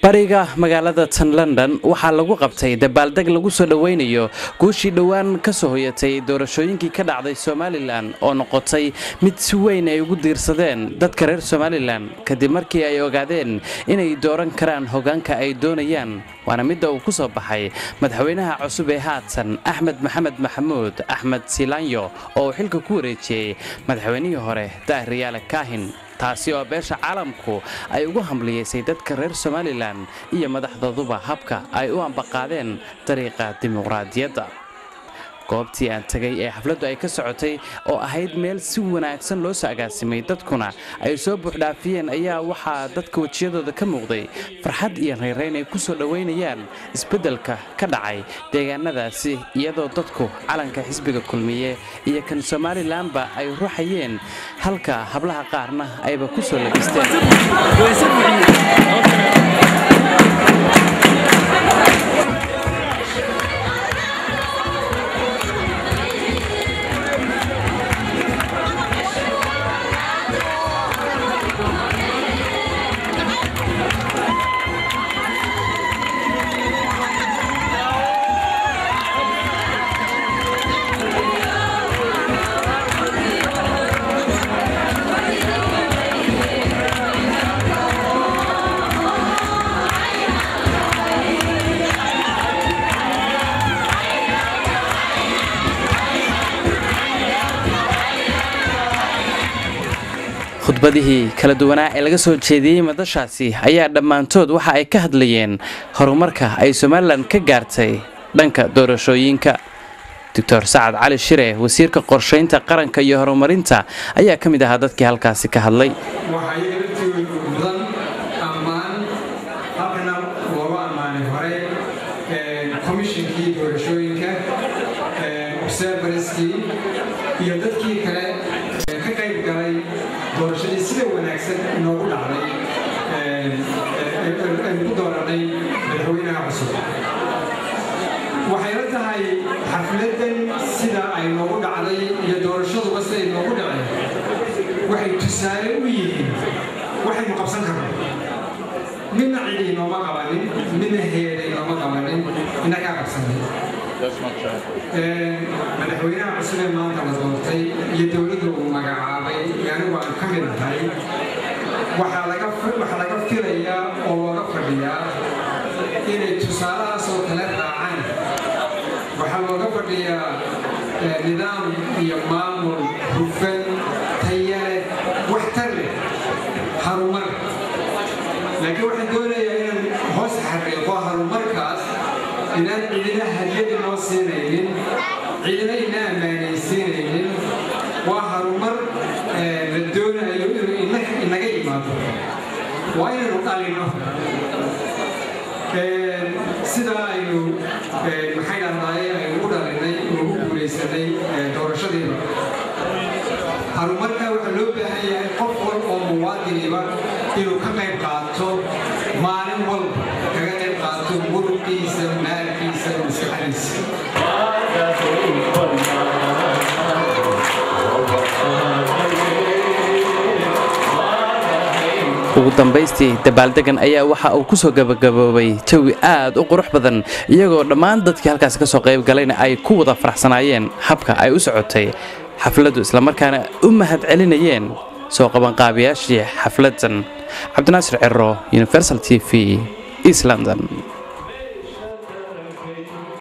bariga magaalada tan London waxaa lagu qabtay dabaaldeg lagu soo dhaweynayo guushii dhawaan ka soo hoyatay doorashooyinkii ka dhacday Somaliland oo noqotay mid si weyn ay ugu diirsadeen dadka reer Somaliland kadib markii ay ogaadeen inay dooran karaan hoggaanka ay doonayaan waana mid uu ku soo baxay madaxweynaha cusub ee haatan Axmed Maxamed Maxamuud Axmed Silaanyo oo xilka ku wareejiyay madaxweynihii hore Daahir Kaahin taasi oo beesha caalamku ay ugu hamliyeysay dadka reer Somaliland iyo madaxdooduba habka ay u ambaqaadeen dariiqa dimuqraadiyadda goobtii aan tagay ee xafladdu ay ka socotay oo ahayd meel si wanaagsan loo sagaasimay dadkuna ay soo buuxdhaafiyeen ayaa waxa dadka wajiyadooda ka muuqday farxad iyo reereyn ay ku soo dhaweynayaan isbeddelka ka dhacay deegaanadaasi iyadoo dadku calanka xisbiga kulmiye iyo kan Somalilandba ay ruuxayeen halka hablaha qaarna ayba ku soo labisteen khudbadihii kala duwanaa ee laga soo jeediyay madashaasi ayaa dhammaantood waxa ay ka hadlayeen horumarka ay Somaliland ka gaartay dhanka doorashooyinka Dr. Saad Cali Shire wasiirka qorsheynta qaranka iyo horumarinta ayaa kamid ahaa dadkii halkaasi ka hadlay iyo dadkii kale ka qayb galay doorashadii sida wanaagsan inoogu dhacday aynu ku dooranay madaxweynaha cusub waxay la tahay xafladan sida ay noogu dhacday iyo doorashaduba sida ay noogu dhacday waxay tusaale u yihiin waxaynu qabsan karno midna cidi inooma qabanin midna heeda inooma qabanin inagaa qabsanay madaxweynaha cusub ee maanta la doortay iyo dowladda uu magacaabay anigu aan ka mid ahay waxaa laga filayaa oo looga fadhiyaa inay tusaalahaas oo kale raacaan waxaa looga fadhiyaa nidaam iyo maamul hufan tayale waxtar leh harumar laakiin waxaan doonayaa inaan hoos xariiqo harumarkaas inaan cidina hadiyad inoo siinaynin cidina ina ammaanaysiinaynin waa harumar la doonayo inuu inaga imaado waa inaynu dhalino sidaa aynu maxay dhahdaye aynu u dhalinay ugu guulaysanay doorashadiiba harumarkaa waxaa loo baahan yahay qof wal oo muwaadiniba inuu ka qayb qaato maalin walba kaga qayb qaato muruqiisa maalkiisa maskaxdiisa ugu dambaystii dabaaldegan ayaa waxa uu ku soo gabagaboobay jawi aad u qurux badan iyagoo dhammaan dadkii halkaas ka soo qayb galayna ay ku wada faraxsanaayeen habka ay u socotay xafladdu isla markaana u mahad celinayeen soo qabanqaabiyaashii xafladan Cabdinaasir Cirro Universal TV East London